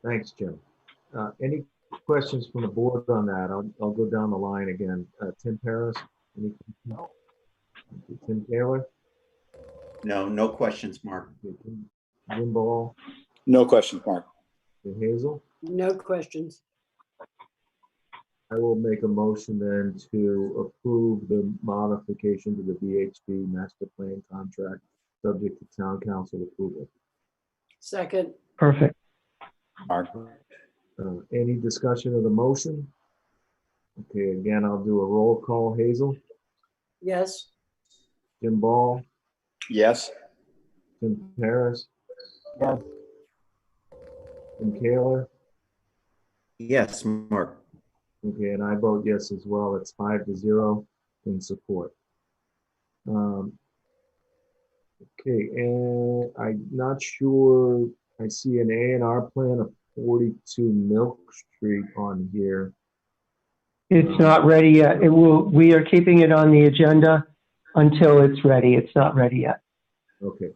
Thanks, Jim. Any questions from the board on that? I'll go down the line again. Tim Paris? Any questions? Tim Taylor? No questions, Mark. Jim Ball? No questions, Mark. Hazel? No questions. I will make a motion then to approve the modification to the VHB master plan contract, subject to town council approval. Second. Perfect. Mark. Any discussion of the motion? Okay, again, I'll do a roll call. Hazel? Yes. Jim Ball? Yes. Tim Paris? Yes. Tim Taylor? Yes, Mark. Okay, and I vote yes as well. It's 5-0 in support. Okay, and I'm not sure, I see an A&R plan of 42 Milk Street on here. It's not ready yet. We are keeping it on the agenda until it's ready. It's not ready yet. Okay,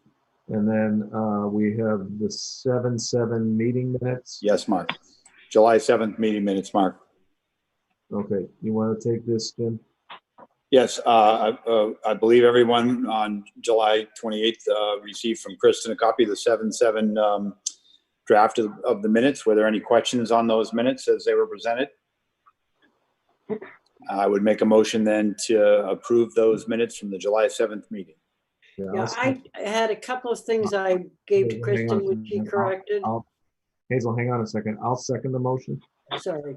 and then we have the 7/7 meeting minutes. Yes, Mark. July 7th meeting minutes, Mark. Okay, you want to take this, Jim? Yes, I believe everyone on July 28th received from Kristen a copy of the 7/7 draft of the minutes. Were there any questions on those minutes as they were presented? I would make a motion then to approve those minutes from the July 7th meeting. Yeah, I had a couple of things I gave to Kristen, which she corrected. Hazel, hang on a second. I'll second the motion. Sorry.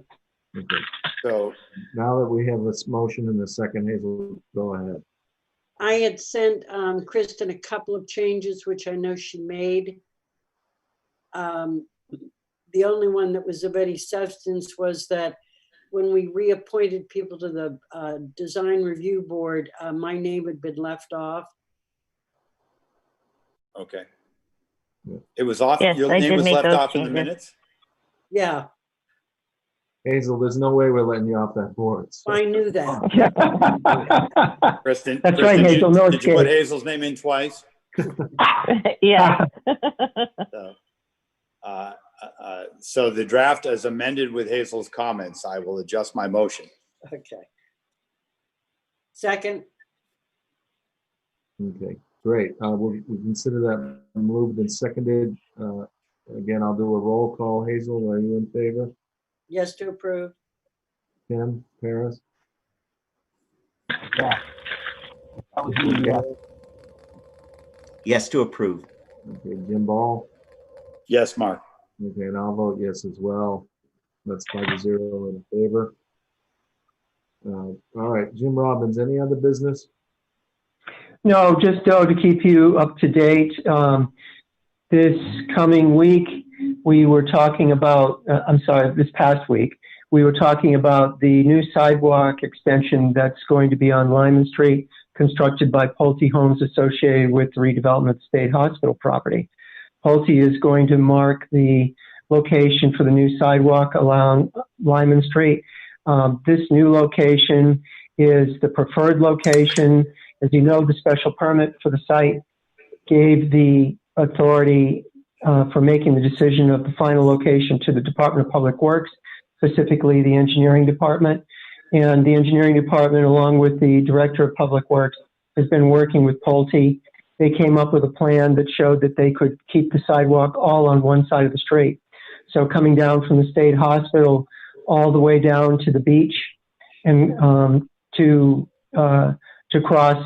Okay. So Now that we have this motion in the second, Hazel, go ahead. I had sent Kristen a couple of changes, which I know she made. The only one that was of any substance was that when we reappointed people to the design review board, my name had been left off. okay. Yeah. It was off, Yes, your I name did was make left those off in the changes. minutes? Yeah, Hazel, there's no way we're letting you off that board. So. I knew that. Kristen, That's right, Kristen, Hazel, no did you put escape. Hazel's name in twice? Yeah. So the draft as amended with Hazel's comments, I will adjust my motion. Okay. Second. Okay, great. We'll consider that moved and seconded. Again, I'll do a roll call. Hazel, are you in favor? Yes to approve. Tim, Paris? Yeah. That was me, yeah. Yes to approve. Okay, Jim Ball? Yes, Mark. Okay, and I'll vote yes as well. That's 5-0 in favor. All right, Jim Robbins, any other business? No, just to keep you up to date. This coming week, we were talking about, this past week, we were talking about the new sidewalk extension that's going to be on Lyman Street, constructed by Pulte Homes associated with the redevelopment of State Hospital property. Pulte is going to mark the location for the new sidewalk along Lyman Street. This new location is the preferred location. As you know, the special permit for the site gave the authority for making the decision of the final location to the Department of Public Works, specifically the engineering department. And the engineering department, along with the director of public works, has been working with Pulte. They came up with a plan that showed that they could keep the sidewalk all on one side of the street. So coming down from the state hospital all the way down to the beach and to cross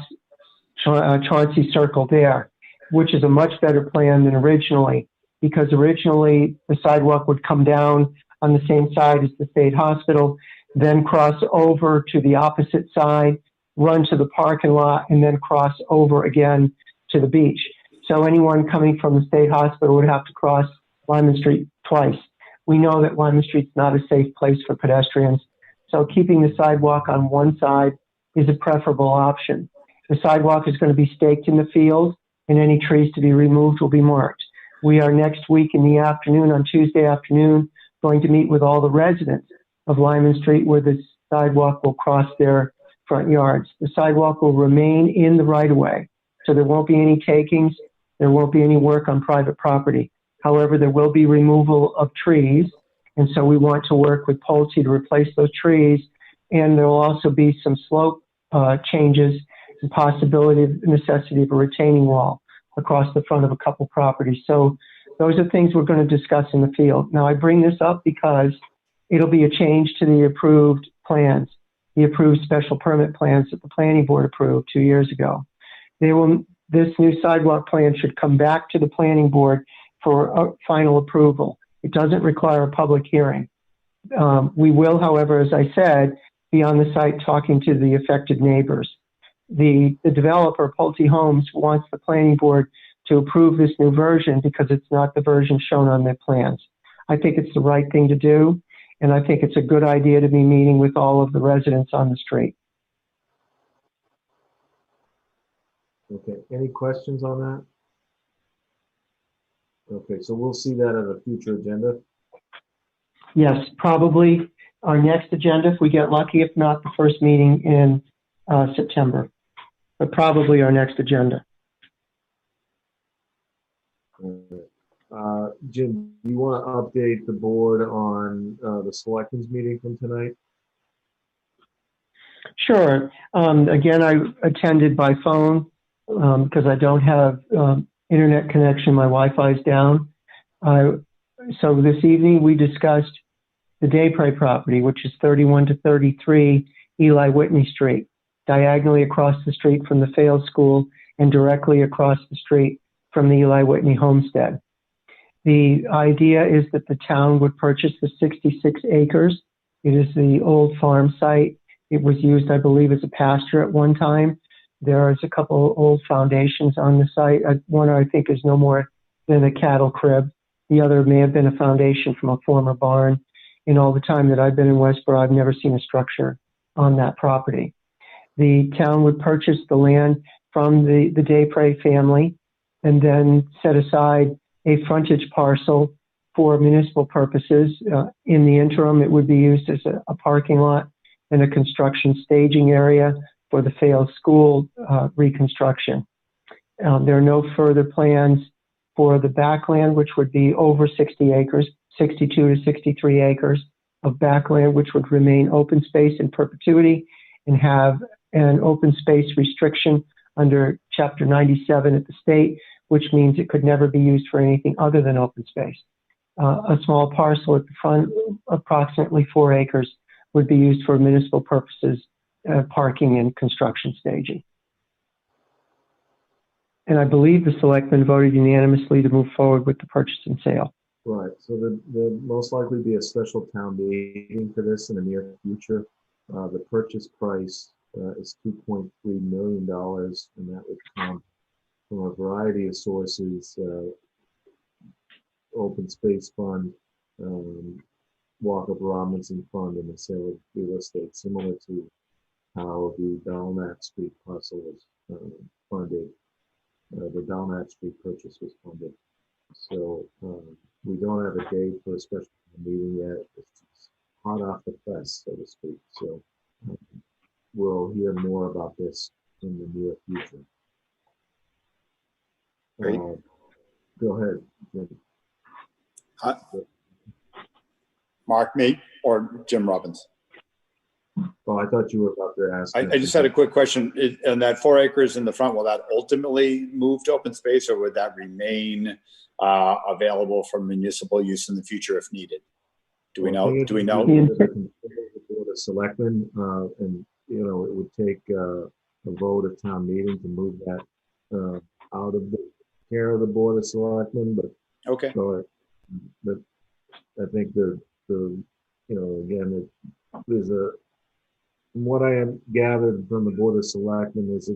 Chauncey Circle there, which is a much better plan than originally, because originally the sidewalk would come down on the same side as the state hospital, then cross over to the opposite side, run to the parking lot, and then cross over again to the beach. So anyone coming from the state hospital would have to cross Lyman Street twice. We know that Lyman Street's not a safe place for pedestrians, so keeping the sidewalk on one side is a preferable option. The sidewalk is going to be staked in the field, and any trees to be removed will be marked. We are next week in the afternoon, on Tuesday afternoon, going to meet with all the residents of Lyman Street where the sidewalk will cross their front yards. The sidewalk will remain in the right-of-way. So there won't be any takings. There won't be any work on private property. However, there will be removal of trees. And so we want to work with Pulte to replace those trees. And there will also be some slope changes and possibility of necessity of a retaining wall across the front of a couple properties. So those are things we're going to discuss in the field. Now, I bring this up because it'll be a change to the approved plans, the approved special permit plans that the planning board approved 2 years ago. This new sidewalk plan should come back to the planning board for final approval. It doesn't require a public hearing. We will, however, as I said, be on the site talking to the affected neighbors. The developer, Pulte Homes, wants the planning board to approve this new version because it's not the version shown on their plans. I think it's the right thing to do, and I think it's a good idea to be meeting with all of the residents on the street. Okay, any questions on that? Okay, so we'll see that at a future agenda. Yes, probably our next agenda, if we get lucky, if not the first meeting in September, but probably our next agenda. Jim, do you want to update the board on the selectmen's meeting from tonight? Sure. Again, I attended by phone because I don't have internet connection. My Wi-Fi is down. So this evening we discussed the Daypray property, which is 31 to 33 Eli Whitney Street, diagonally across the street from the Fales School and directly across the street from the Eli Whitney homestead. The idea is that the town would purchase the 66 acres. It is the old farm site. It was used, I believe, as a pasture at one time. There is a couple old foundations on the site. One, I think, is no more than a cattle crib. The other may have been a foundation from a former barn. In all the time that I've been in Westborough, I've never seen a structure on that property. The town would purchase the land from the Daypray family and then set aside a frontage parcel for municipal purposes. In the interim, it would be used as a parking lot and a construction staging area for the Fales School reconstruction. There are no further plans for the backland, which would be over 60 acres, 62 to 63 acres of backland, which would remain open space in perpetuity and have an open space restriction under Chapter 97 at the state, which means it could never be used for anything other than open space. A small parcel at the front, approximately 4 acres, would be used for municipal purposes, parking and construction staging. And I believe the selectmen voted unanimously to move forward with the purchase and sale. Right, so there'll most likely be a special town meeting for this in the near future. The purchase price is $2.3 million, and that would come from a variety of sources, open space fund, Walker Robinson Fund, and the sale of real estate, similar to how the Belknap Street parcel was funded. The Belknap Street purchase was funded. So we don't have a date for a special meeting yet. It's hot off the press, so to speak. So we'll hear more about this in the near future. Great. Go ahead, Jim. Mark, me, or Jim Robbins? Oh, I thought you were about to ask. I just had a quick question. And that 4 acres in the front, will that ultimately move to open space, or would that remain available for municipal use in the future if needed? Do we know? Do we know? The Board of Selectmen, and you know, it would take a vote at town meeting to move that out of the care of the Board of Selectmen. But okay. So, but I think the you know, again, there's a, from what I have gathered from the Board of Selectmen, there's a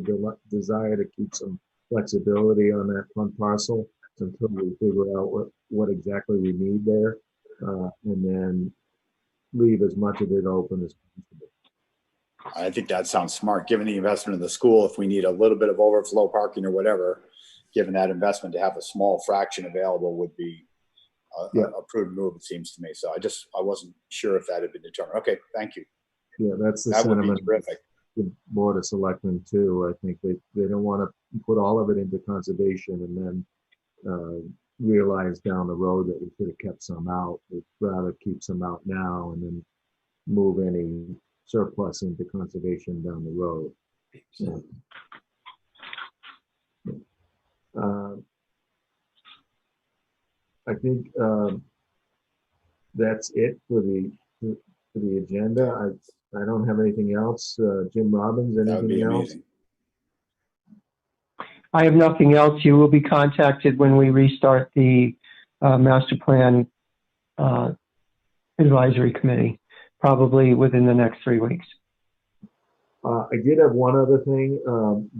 desire to keep some flexibility on that front parcel until we figure out what exactly we need there, and then leave as much of it open as possible. I think that sounds smart, given the investment in the school. If we need a little bit of overflow parking or whatever, given that investment, to have a small fraction available would be a prudent move, it seems to me. So I wasn't sure if that had been determined. Okay, thank you. Yeah, that's the that sentiment. would be terrific. the Board of Selectmen too. I think they don't want to put all of it into conservation and then realize down the road that we could have kept some out. We'd rather keep some out now and then move any surplus into conservation down the road. So, I think that's it for the agenda. I don't have anything else. Jim Robbins, That would be anything else? amazing. I have nothing else. You will be contacted when we restart the master plan advisory committee, probably within the next 3 weeks. I did have one other thing.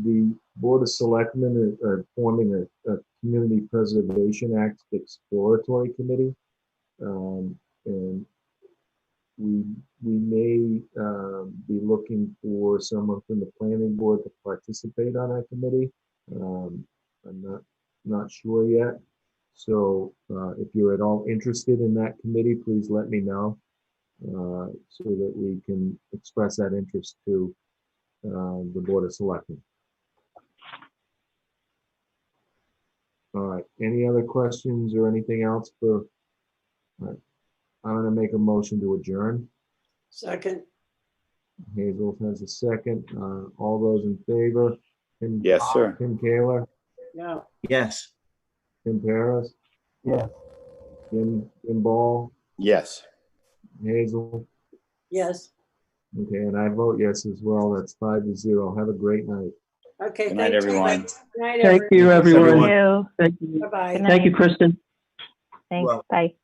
The Board of Selectmen are forming a Community Preservation Act exploratory committee. And we may be looking for someone from the planning board to participate on that committee. I'm not sure yet. So if you're at all interested in that committee, please let me know so that we can express that interest to the Board of Selectmen. All right, any other questions or anything else for, all right. I'm gonna make a motion to adjourn. Second, Hazel has a second. All those in favor? Yes, sir. Tim Kaler, yeah. Yes. Tim Paris, Yes. Jim Ball, Yes. Hazel. Yes. Okay, and I vote yes as well. That's 5-0. Have a great night. Okay. Good night, thanks. everyone. Good night, Thank you, Thank everyone. you. Thank you. Bye-bye. Good Thank you, night. Kristen. Thanks. Well- Bye.